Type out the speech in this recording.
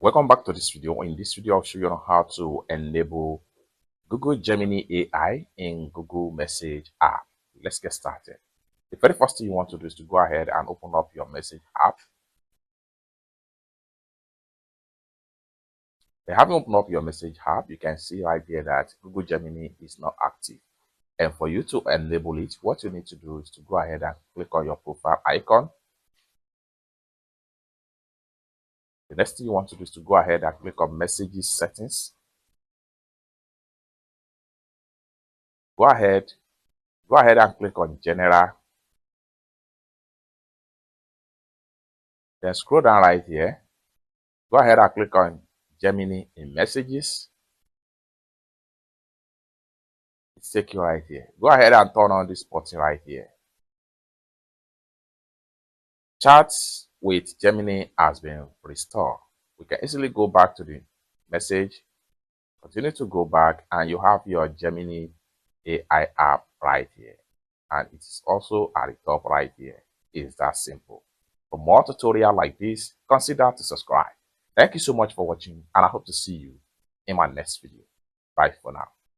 Welcome back to this video. In this video, I'll show you on how to enable Google Gemini AI in Google Message app. Let's get started. The very first thing you want to do is to go ahead and open up your Message app. Then having opened up your Message app, you can see right there that Google Gemini is not active. And for you to enable it, what you need to do is to go ahead and click on your profile icon. The next thing you want to do is to go ahead and click on Messages Settings. Go ahead and click on General. Then scroll down right here. Go ahead and click on Gemini in Messages. It's taking you right here. Go ahead and turn on this button right here. Chats with Gemini has been restored. We can easily go back to the message, continue to go back, and you have your Gemini AI app right here. And it's also at the top right here. It's that simple. For more tutorials like this, consider to subscribe. Thank you so much for watching, and I hope to see you in my next video. Bye for now.